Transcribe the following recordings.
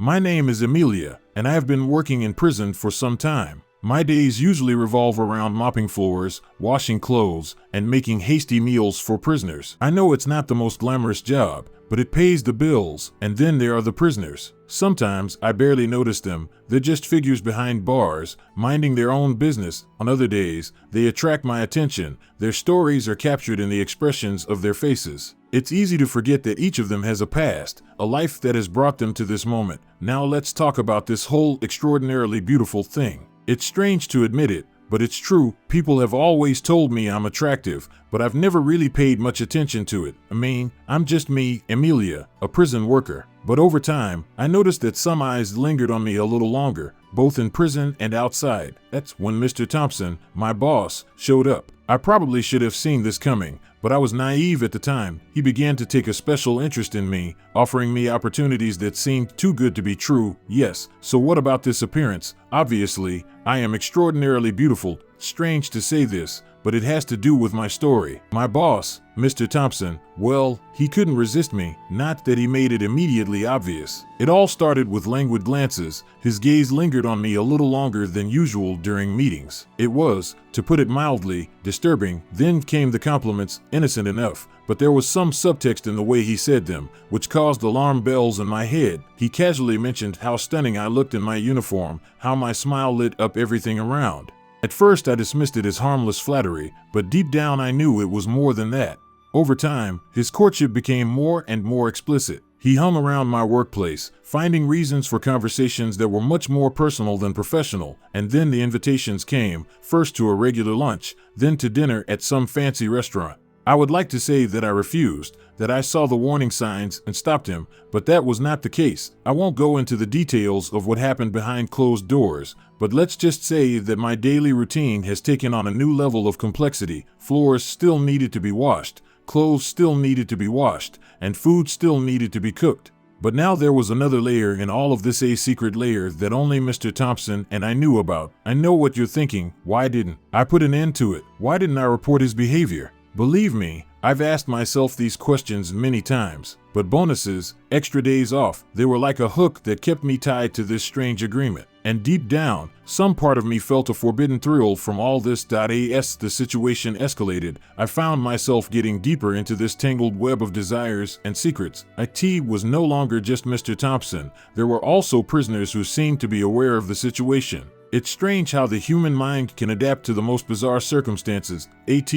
My name is Emilia, and I have been working in prison for some time. My days usually revolve around mopping floors, washing clothes, and making hasty meals for prisoners. I know it's not the most glamorous job, but it pays the bills, and then there are the prisoners. Sometimes I barely notice them, they're just figures behind bars, minding their own business. On other days, they attract my attention, their stories are captured in the expressions of their faces. It's easy to forget that each of them has a past, a life that has brought them to this moment. Now let's talk about this whole extraordinarily beautiful thing. It's strange to admit it, but it's true. People have always told me I'm attractive, but I've never really paid much attention to it. I'm just me, Emilia, a prison worker. But over time, I noticed that some eyes lingered on me a little longer, both in prison and outside. That's when Mr. Thompson, my boss, showed up. I probably should have seen this coming, but I was naive at the time. He began to take a special interest in me, offering me opportunities that seemed too good to be true. Yes, so what about this appearance? Obviously, I am extraordinarily beautiful. Strange to say this, but it has to do with my story. My boss, Mr. Thompson, well, he couldn't resist me, not that he made it immediately obvious. It all started with languid glances. His gaze lingered on me a little longer than usual during meetings. It was, to put it mildly, disturbing. Then came the compliments, innocent enough, but there was some subtext in the way he said them, which caused alarm bells in my head. He casually mentioned how stunning I looked in my uniform, how my smile lit up everything around. At first I dismissed it as harmless flattery, but deep down I knew it was more than that. Over time, his courtship became more and more explicit. He hung around my workplace, finding reasons for conversations that were much more personal than professional, and then the invitations came, first to a regular lunch, then to dinner at some fancy restaurant. I would like to say that I refused, that I saw the warning signs and stopped him, but that was not the case. I won't go into the details of what happened behind closed doors, but let's just say that my daily routine has taken on a new level of complexity. Floors still needed to be washed, clothes still needed to be washed, and food still needed to be cooked. But now there was another layer in all of this, a secret layer that only Mr. Thompson and I knew about. I know what you're thinking. Why didn't I put an end to it? Why didn't I report his behavior? Believe me, I've asked myself these questions many times, but bonuses, extra days off, they were like a hook that kept me tied to this strange agreement. And deep down, some part of me felt a forbidden thrill from all this. As the situation escalated, I found myself getting deeper into this tangled web of desires and secrets. It was no longer just Mr. Thompson, there were also prisoners who seemed to be aware of the situation. It's strange how the human mind can adapt to the most bizarre circumstances.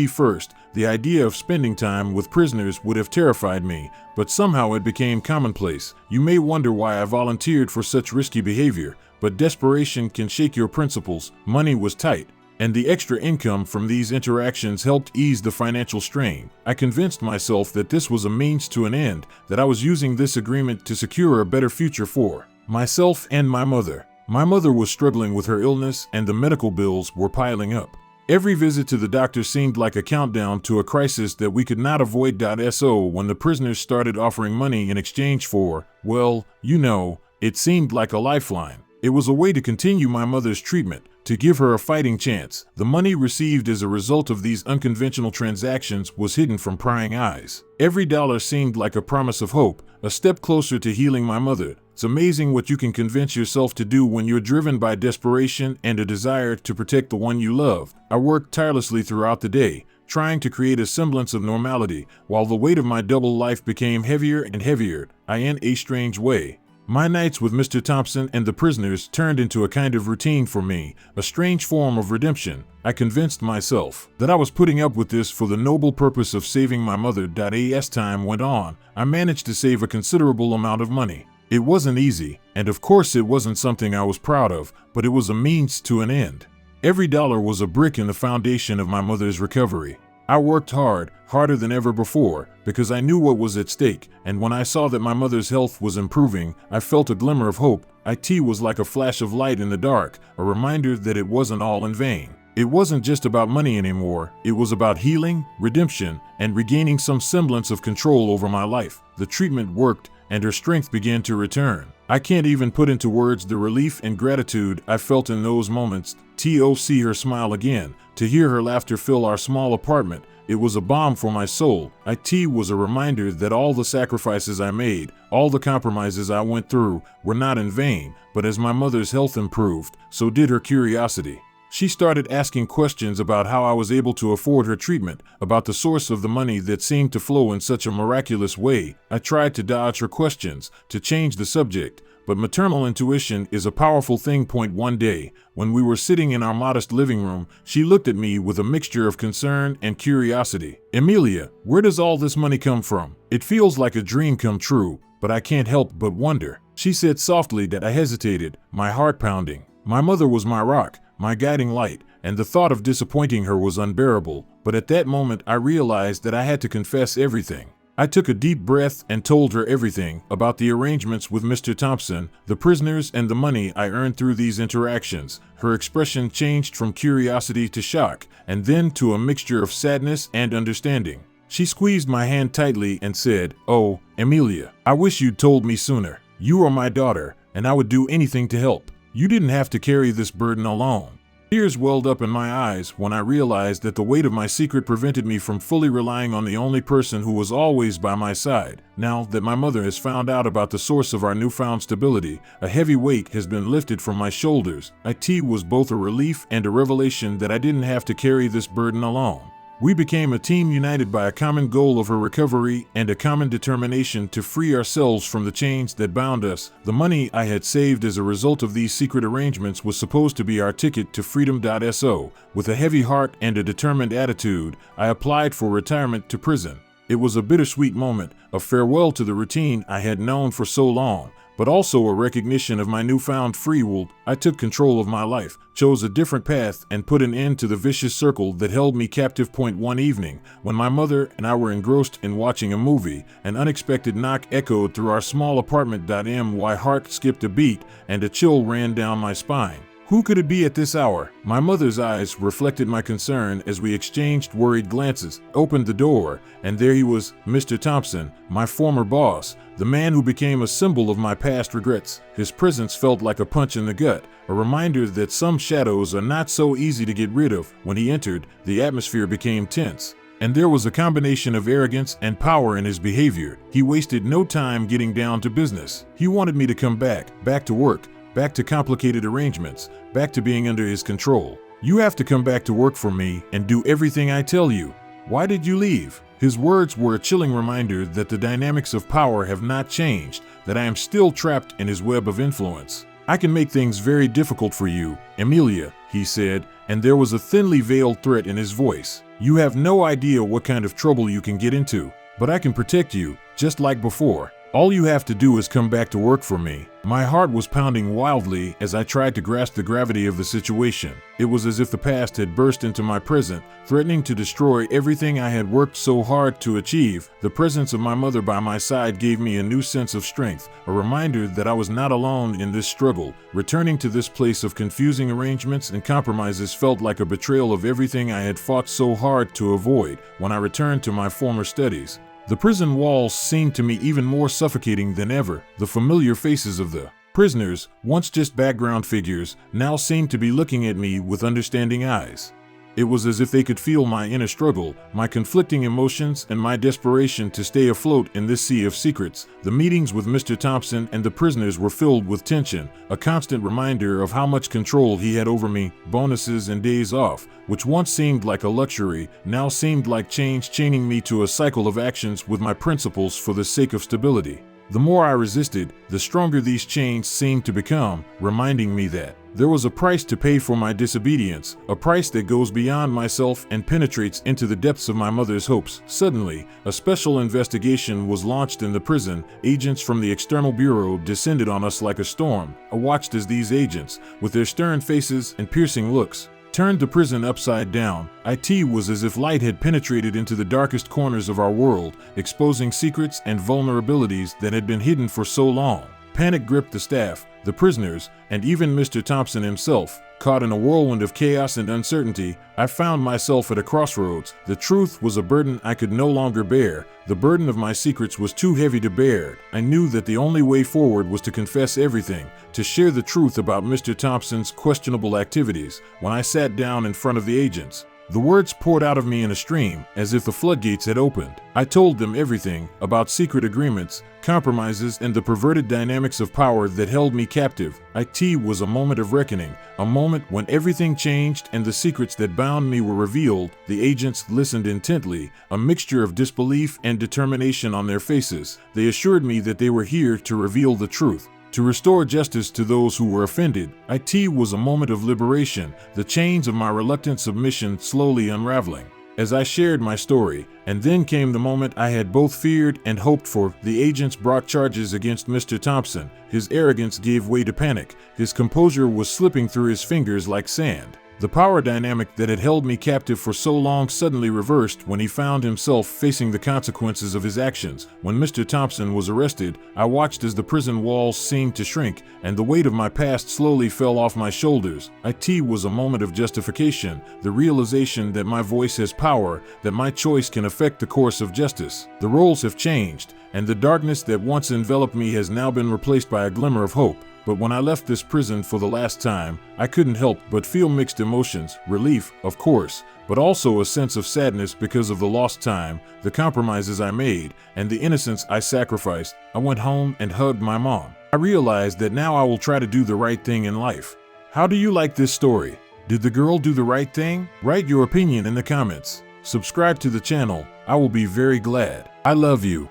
First, the idea of spending time with prisoners would have terrified me, but somehow it became commonplace. You may wonder why I volunteered for such risky behavior, but desperation can shake your principles. Money was tight, and the extra income from these interactions helped ease the financial strain. I convinced myself that this was a means to an end, that I was using this agreement to secure a better future for myself and my mother. My mother was struggling with her illness, and the medical bills were piling up. Every visit to the doctor seemed like a countdown to a crisis that we could not avoid. So when the prisoners started offering money in exchange for, well, it seemed like a lifeline. It was a way to continue my mother's treatment, to give her a fighting chance. The money received as a result of these unconventional transactions was hidden from prying eyes. Every dollar seemed like a promise of hope, a step closer to healing my mother. It's amazing what you can convince yourself to do when you're driven by desperation and a desire to protect the one you love. I worked tirelessly throughout the day, trying to create a semblance of normality, while the weight of my double life became heavier and heavier, in a strange way. My nights with Mr. Thompson and the prisoners turned into a kind of routine for me, a strange form of redemption. I convinced myself that I was putting up with this for the noble purpose of saving my mother. As time went on, I managed to save a considerable amount of money. It wasn't easy, and of course it wasn't something I was proud of, but it was a means to an end. Every dollar was a brick in the foundation of my mother's recovery. I worked hard, harder than ever before, because I knew what was at stake, and when I saw that my mother's health was improving, I felt a glimmer of hope. It was like a flash of light in the dark, a reminder that it wasn't all in vain. It wasn't just about money anymore, it was about healing, redemption, and regaining some semblance of control over my life. The treatment worked, and her strength began to return. I can't even put into words the relief and gratitude I felt in those moments. To see her smile again, to hear her laughter fill our small apartment, It was a balm for my soul. It was a reminder that all the sacrifices I made, all the compromises I went through, were not in vain, but as my mother's health improved, so did her curiosity. She started asking questions about how I was able to afford her treatment, about the source of the money that seemed to flow in such a miraculous way. I tried to dodge her questions, to change the subject, but maternal intuition is a powerful thing. One day, when we were sitting in our modest living room, she looked at me with a mixture of concern and curiosity. "Emilia, where does all this money come from? It feels like a dream come true, but I can't help but wonder," she said softly. That I hesitated, my heart pounding. My mother was my rock, my guiding light, and the thought of disappointing her was unbearable, but at that moment I realized that I had to confess everything. I took a deep breath and told her everything about the arrangements with Mr. Thompson, the prisoners, and the money I earned through these interactions. Her expression changed from curiosity to shock, and then to a mixture of sadness and understanding. She squeezed my hand tightly and said, "Oh, Emilia, I wish you'd told me sooner. You are my daughter, and I would do anything to help. You didn't have to carry this burden alone." Tears welled up in my eyes when I realized that the weight of my secret prevented me from fully relying on the only person who was always by my side. Now that my mother has found out about the source of our newfound stability, a heavy weight has been lifted from my shoulders. It was both a relief and a revelation that I didn't have to carry this burden alone. We became a team united by a common goal of her recovery and a common determination to free ourselves from the chains that bound us. The money I had saved as a result of these secret arrangements was supposed to be our ticket to freedom. So, with a heavy heart and a determined attitude, I applied for retirement to prison. It was a bittersweet moment, a farewell to the routine I had known for so long, but also a recognition of my newfound free will. I took control of my life, chose a different path, and put an end to the vicious circle that held me captive. One evening, when my mother and I were engrossed in watching a movie, an unexpected knock echoed through our small apartment. My heart skipped a beat, and a chill ran down my spine. Who could it be at this hour? My mother's eyes reflected my concern as we exchanged worried glances. I opened the door, and there he was, Mr. Thompson, my former boss, the man who became a symbol of my past regrets. His presence felt like a punch in the gut, a reminder that some shadows are not so easy to get rid of. When he entered, the atmosphere became tense, and there was a combination of arrogance and power in his behavior. He wasted no time getting down to business. He wanted me to come back to work, back to complicated arrangements, back to being under his control. "You have to come back to work for me and do everything I tell you. Why did you leave?" His words were a chilling reminder that the dynamics of power have not changed, that I am still trapped in his web of influence. "I can make things very difficult for you, Emilia," he said, and there was a thinly veiled threat in his voice. "You have no idea what kind of trouble you can get into, but I can protect you, just like before. All you have to do is come back to work for me." My heart was pounding wildly as I tried to grasp the gravity of the situation. It was as if the past had burst into my present, threatening to destroy everything I had worked so hard to achieve. The presence of my mother by my side gave me a new sense of strength, a reminder that I was not alone in this struggle. Returning to this place of confusing arrangements and compromises felt like a betrayal of everything I had fought so hard to avoid. When I returned to my former studies, the prison walls seemed to me even more suffocating than ever. The familiar faces of the prisoners, once just background figures, now seemed to be looking at me with understanding eyes. It was as if they could feel my inner struggle, my conflicting emotions, and my desperation to stay afloat in this sea of secrets. The meetings with Mr. Thompson and the prisoners were filled with tension, a constant reminder of how much control he had over me. Bonuses and days off, which once seemed like a luxury, now seemed like chains chaining me to a cycle of actions with my principles for the sake of stability. The more I resisted, the stronger these chains seemed to become, reminding me that there was a price to pay for my disobedience, a price that goes beyond myself and penetrates into the depths of my mother's hopes. Suddenly, a special investigation was launched in the prison. Agents from the External Bureau descended on us like a storm. I watched as these agents, with their stern faces and piercing looks, turned the prison upside down. It was as if light had penetrated into the darkest corners of our world, exposing secrets and vulnerabilities that had been hidden for so long. Panic gripped the staff, the prisoners, and even Mr. Thompson himself. Caught in a whirlwind of chaos and uncertainty, I found myself at a crossroads. The truth was a burden I could no longer bear. The burden of my secrets was too heavy to bear. I knew that the only way forward was to confess everything, to share the truth about Mr. Thompson's questionable activities. When I sat down in front of the agents, The words poured out of me in a stream, as if the floodgates had opened. I told them everything about secret agreements, compromises, and the perverted dynamics of power that held me captive. It was a moment of reckoning, a moment when everything changed and the secrets that bound me were revealed. The agents listened intently, a mixture of disbelief and determination on their faces. They assured me that they were here to reveal the truth, to restore justice to those who were offended. It was a moment of liberation, the chains of my reluctant submission slowly unraveling. As I shared my story, and then came the moment I had both feared and hoped for. The agents brought charges against Mr. Thompson. His arrogance gave way to panic. His composure was slipping through his fingers like sand. The power dynamic that had held me captive for so long suddenly reversed when he found himself facing the consequences of his actions. When Mr. Thompson was arrested, I watched as the prison walls seemed to shrink, and the weight of my past slowly fell off my shoulders. It was a moment of justification, the realization that my voice has power, that my choice can affect the course of justice. The roles have changed, and the darkness that once enveloped me has now been replaced by a glimmer of hope. But when I left this prison for the last time, I couldn't help but feel mixed emotions. Relief, of course, but also a sense of sadness because of the lost time, the compromises I made, and the innocence I sacrificed. I went home and hugged my mom. I realized that now I will try to do the right thing in life. How do you like this story? Did the girl do the right thing? Write your opinion in the comments. Subscribe to the channel. I will be very glad. I love you.